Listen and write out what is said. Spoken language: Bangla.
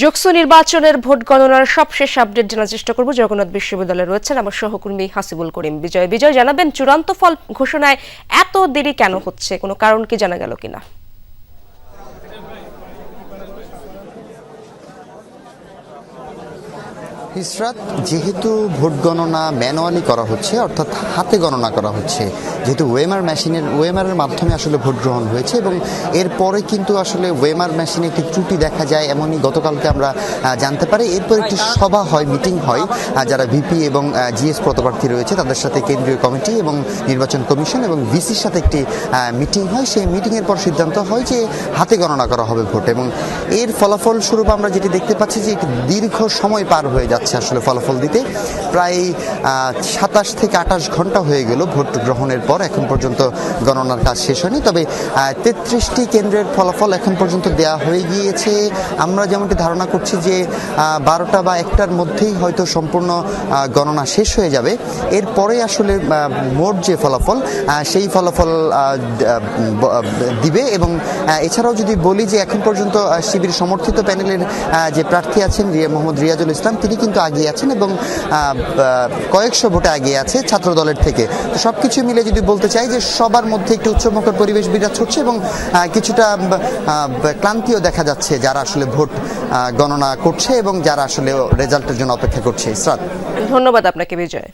যোগসু নির্বাচনের ভোট গণনার সবশেষ আপডেট জানার চেষ্টা করব। জগন্নাথ বিশ্ববিদ্যালয়ে রয়েছেন আমার সহকর্মী হাসিবুল করিম বিজয়। জানাবেন চূড়ান্ত ফল ঘোষণায় এত দেরি কেন হচ্ছে, কোনো কারণ কি জানা গেল কিনা? ইসরাত, যেহেতু ভোট গণনা ম্যানুয়ালি করা হচ্ছে, অর্থাৎ হাতে গণনা করা হচ্ছে, যেহেতু ওয়েমারের মাধ্যমে আসলে ভোট গ্রহণ হয়েছে এবং এরপরে কিন্তু আসলে ওয়েমার মেশিনে একটি ত্রুটি দেখা যায়, এমনই গতকালকে আমরা জানতে পারি। এরপর একটি সভা হয়, মিটিং হয়, যারা ভিপি এবং জিএস পদপ্রার্থী রয়েছে তাদের সাথে কেন্দ্রীয় কমিটি এবং নির্বাচন কমিশন এবং ভিসির সাথে একটি মিটিং হয়। সেই মিটিংয়ের পর সিদ্ধান্ত হয় যে হাতে গণনা করা হবে ভোট, এবং এর ফলাফল স্বরূপ আমরা যেটি দেখতে পাচ্ছি যে একটি দীর্ঘ সময় পার হয়ে যাচ্ছে আসলে ফলাফল দিতে। প্রায় 27 থেকে 28 ঘন্টা হয়ে গেল ভোট গ্রহণের পর, এখন পর্যন্ত গণনার কাজ শেষ হয়নি। তবে 33টি কেন্দ্রের ফলাফল এখন পর্যন্ত দেয়া হয়ে গিয়েছে। আমরা যেমনটি ধারণা করছি যে 12টা বা 1টার মধ্যেই হয়তো সম্পূর্ণ গণনা শেষ হয়ে যাবে। এরপরে আসলে মোট যে ফলাফল সেই ফলাফল দিবে। এবং এছাড়াও যদি বলি যে এখন পর্যন্ত শিবির সমর্থিত প্যানেলের যে প্রার্থী আছেন মোহাম্মদ রিয়াজুল ইসলাম, তিনি কিন্তু আগিয়ে আছেন এবং কয়েকশো ভোটে আগিয়ে আছে ছাত্র দলের থেকে। তো সবকিছু মিলে যদি বলতে চাই যে সবার মধ্যে একটু উৎসবমুখর পরিবেশ বিরাজ করছে এবং কিছুটা ক্লান্তিও দেখা যাচ্ছে যারা আসলে ভোট গণনা করছে এবং যারা আসলে রেজাল্টের জন্য অপেক্ষা করছে। ইসরাত, ধন্যবাদ আপনাকে বিজয়।